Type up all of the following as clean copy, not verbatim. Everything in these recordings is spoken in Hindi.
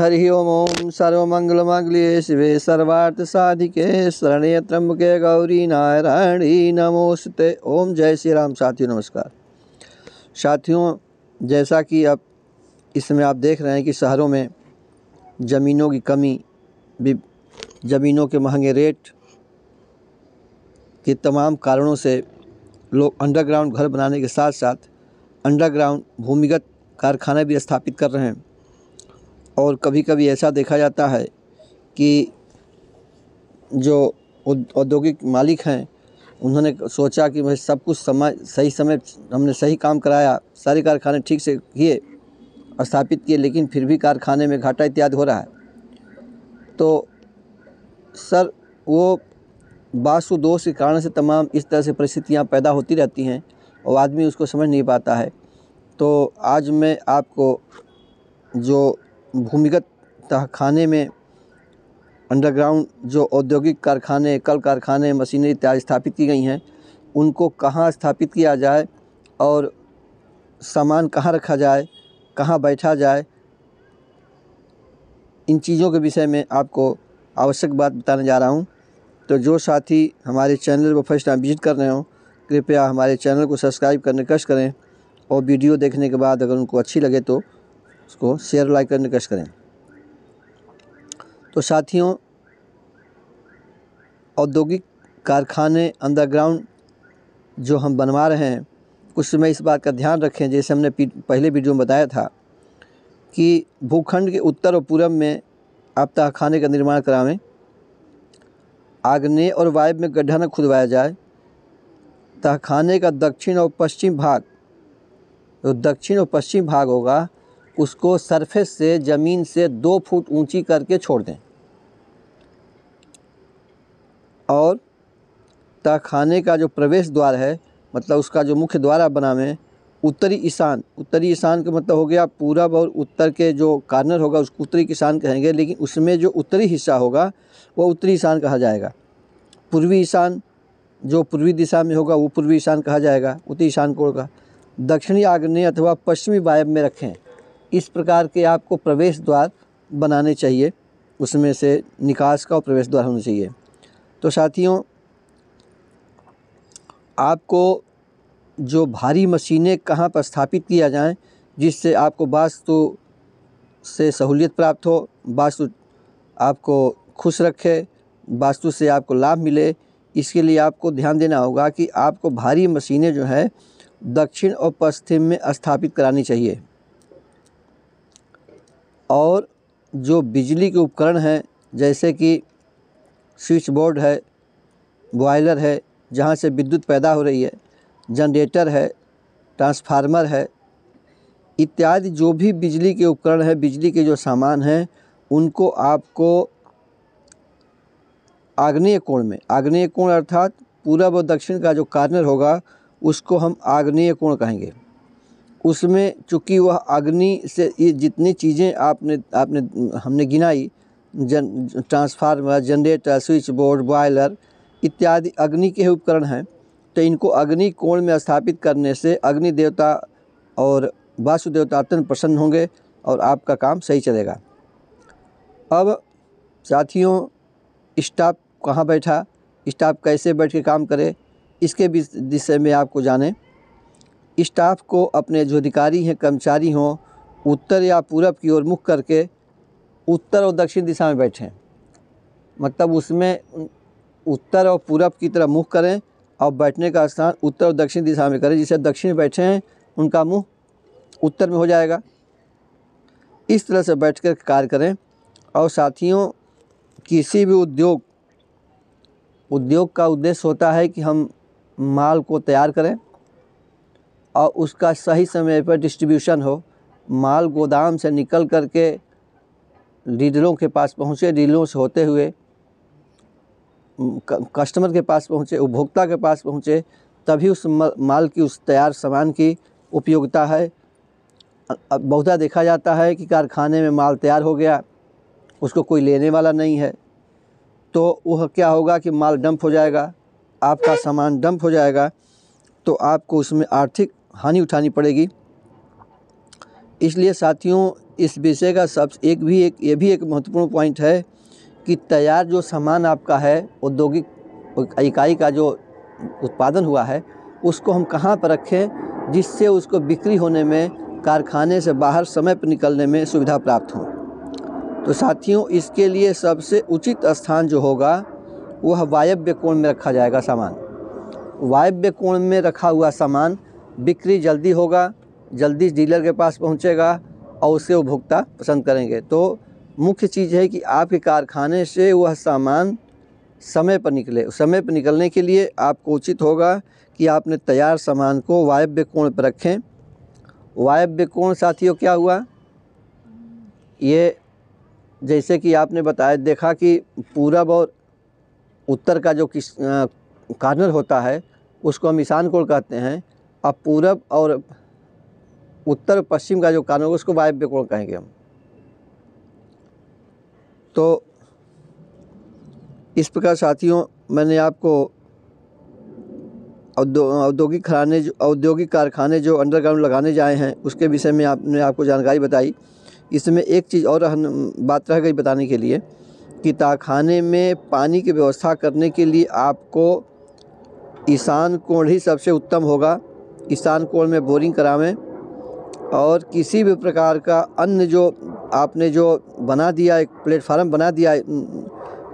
हरि ओम सर्वमंगलमांगल्ये शिवे सर्वार्थ साधिके शरण्ये त्र्यंबके गौरी नारायणी नमोस्तुते। ओम जय श्री राम। साथियों नमस्कार। साथियों, जैसा कि अब इसमें आप देख रहे हैं कि शहरों में ज़मीनों की कमी, ज़मीनों के महंगे रेट के तमाम कारणों से लोग अंडरग्राउंड घर बनाने के साथ साथ अंडरग्राउंड भूमिगत कारखाने भी स्थापित कर रहे हैं। और कभी कभी ऐसा देखा जाता है कि जो औद्योगिक मालिक हैं उन्होंने सोचा कि भाई सब कुछ सही समय हमने सही काम कराया, सारे कारखाने ठीक से किए, स्थापित किए, लेकिन फिर भी कारखाने में घाटा इत्यादि हो रहा है। तो सर, वो वास्तु दोष के कारण से तमाम इस तरह से परिस्थितियाँ पैदा होती रहती हैं और आदमी उसको समझ नहीं पाता है। तो आज मैं आपको जो भूमिगत तहखाने में अंडरग्राउंड जो औद्योगिक कारखाने, कल कारखाने, मशीनरी इत्यादि स्थापित की गई हैं, उनको कहाँ स्थापित किया जाए और सामान कहाँ रखा जाए, कहाँ बैठा जाए, इन चीज़ों के विषय में आपको आवश्यक बात बताने जा रहा हूँ। तो जो साथी हमारे चैनल पर फर्स्ट टाइम विजिट कर रहे हो, कृपया हमारे चैनल को सब्सक्राइब करने कष्ट करें और वीडियो देखने के बाद अगर उनको अच्छी लगे तो उसको शेयर लाइक करने कष्ट करें। तो साथियों, औद्योगिक कारखाने अंडरग्राउंड जो हम बनवा रहे हैं, कुछ समय इस बात का ध्यान रखें, जैसे हमने पहले वीडियो में बताया था कि भूखंड के उत्तर और पूर्व में आप तहखाने का निर्माण करावें, आग्नेय और वायव्य में गड्ढा न खुदवाया जाए। तहखाने का दक्षिण और पश्चिम भाग, जो दक्षिण और पश्चिम भाग होगा, उसको सरफेस से ज़मीन से 2 फुट ऊंची करके छोड़ दें। और तहखाने का जो प्रवेश द्वार है, मतलब उसका जो मुख्य द्वार आप बनावें, उत्तरी ईशान का मतलब हो गया पूरब और उत्तर के जो कार्नर होगा उसको उत्तरी ईशान कहेंगे, लेकिन उसमें जो उत्तरी हिस्सा होगा वो उत्तरी ईशान कहा जाएगा। पूर्वी ईशान जो पूर्वी दिशा में होगा वो पूर्वी ईशान कहा जाएगा, उत्तरी ईशान को होगा। दक्षिणी आग्नेय अथवा पश्चिमी वायव्य में रखें। इस प्रकार के आपको प्रवेश द्वार बनाने चाहिए, उसमें से निकास का और प्रवेश द्वार होना चाहिए। तो साथियों, आपको जो भारी मशीनें कहाँ पर स्थापित किया जाए जिससे आपको वास्तु से सहूलियत प्राप्त हो, वास्तु आपको खुश रखे, वास्तु से आपको लाभ मिले, इसके लिए आपको ध्यान देना होगा कि आपको भारी मशीनें जो है दक्षिण और पश्चिम में स्थापित करानी चाहिए। और जो बिजली के उपकरण हैं, जैसे कि स्विच बोर्ड है, बॉयलर है जहाँ से विद्युत पैदा हो रही है, जनरेटर है, ट्रांसफार्मर है, इत्यादि जो भी बिजली के उपकरण है, बिजली के जो सामान हैं, उनको आपको आग्नेय कोण अर्थात पूरब और दक्षिण का जो कार्नर होगा उसको हम आग्नेय कोण कहेंगे। उसमें चूँकि वह अग्नि से ये जितनी चीज़ें हमने गिनाई, transformer, generator, switch board, boiler इत्यादि अग्नि के उपकरण हैं, तो इनको अग्नि कोण में स्थापित करने से अग्नि देवता और वास्तु देवता अत्यंत प्रसन्न होंगे और आपका काम सही चलेगा। अब साथियों, स्टाफ कहाँ बैठा, स्टाफ कैसे बैठ के काम करे, इसके विषय में आपको जानें। स्टाफ को अपने जो अधिकारी हैं, कर्मचारी हों, उत्तर या पूरब की ओर मुख करके उत्तर और दक्षिण दिशा में बैठें। मतलब उसमें उत्तर और पूरब की तरफ मुख करें और बैठने का स्थान उत्तर और दक्षिण दिशा में करें। जिसे दक्षिण बैठे हैं उनका मुंह उत्तर में हो जाएगा। इस तरह से बैठकर कार्य करें। और साथियों, किसी भी उद्योग का उद्देश्य होता है कि हम माल को तैयार करें और उसका सही समय पर डिस्ट्रीब्यूशन हो, माल गोदाम से निकल करके डीलरों के पास पहुँचे, डीलरों से होते हुए कस्टमर के पास पहुँचे, उपभोक्ता के पास पहुँचे, तभी उस माल की, उस तैयार सामान की उपयोगिता है। बहुधा देखा जाता है कि कारखाने में माल तैयार हो गया, उसको कोई लेने वाला नहीं है, तो वह क्या होगा कि माल डंप हो जाएगा, आपका सामान डंप हो जाएगा, तो आपको उसमें आर्थिक हानि उठानी पड़ेगी। इसलिए साथियों, इस विषय का ये भी एक महत्वपूर्ण पॉइंट है कि तैयार जो सामान आपका है, औद्योगिक इकाई का जो उत्पादन हुआ है, उसको हम कहाँ पर रखें जिससे उसको बिक्री होने में, कारखाने से बाहर समय पर निकलने में सुविधा प्राप्त हो। तो साथियों, इसके लिए सबसे उचित स्थान जो होगा वह वायव्य कोण में रखा जाएगा सामान। वायव्य कोण में रखा हुआ सामान बिक्री जल्दी होगा, जल्दी डीलर के पास पहुंचेगा और उसे उपभोक्ता पसंद करेंगे। तो मुख्य चीज़ है कि आपके कारखाने से वह सामान समय पर निकले। समय पर निकलने के लिए आपको उचित होगा कि आपने तैयार सामान को वायव्य कोण पर रखें। वायव्य कोण साथियों क्या हुआ, ये जैसे कि आपने बताया देखा कि पूरब और उत्तर का जो कॉर्नर होता है उसको हम ईशान कोण कहते हैं। अब पूरब और उत्तर पश्चिम का जो कॉर्नर उसको वायव्य कोण कहेंगे हम। तो इस प्रकार साथियों, मैंने आपको औद्योगिक कारखाने जो अंडरग्राउंड लगाने जाए हैं उसके विषय में आपको जानकारी बताई। इसमें एक चीज़ और बात रह गई बताने के लिए कि कारखाने में पानी की व्यवस्था करने के लिए आपको ईशान कोण ही सबसे उत्तम होगा। ईशान कोण में बोरिंग करावें और किसी भी प्रकार का अन्य जो आपने जो बना दिया, एक प्लेटफार्म बना दिया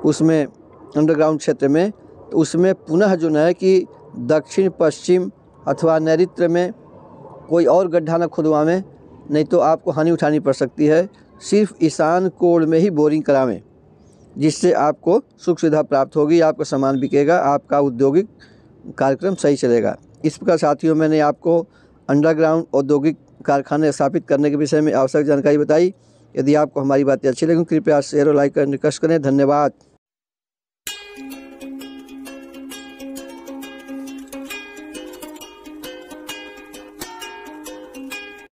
उसमें अंडरग्राउंड क्षेत्र में, तो उसमें पुनः जो है कि दक्षिण पश्चिम अथवा नैऋत्य में कोई और गड्ढा न खुदवावें, नहीं तो आपको हानि उठानी पड़ सकती है। सिर्फ ईशान कोण में ही बोरिंग करावें, जिससे आपको सुख सुविधा प्राप्त होगी, आपका सामान बिकेगा, आपका औद्योगिक कार्यक्रम सही चलेगा। इस प्रकार साथियों, मैंने आपको अंडरग्राउंड औद्योगिक कारखाने स्थापित करने के विषय में आवश्यक जानकारी बताई। यदि आपको हमारी बातें अच्छी लगी कृपया शेयर और लाइक करने कष्ट करें। धन्यवाद।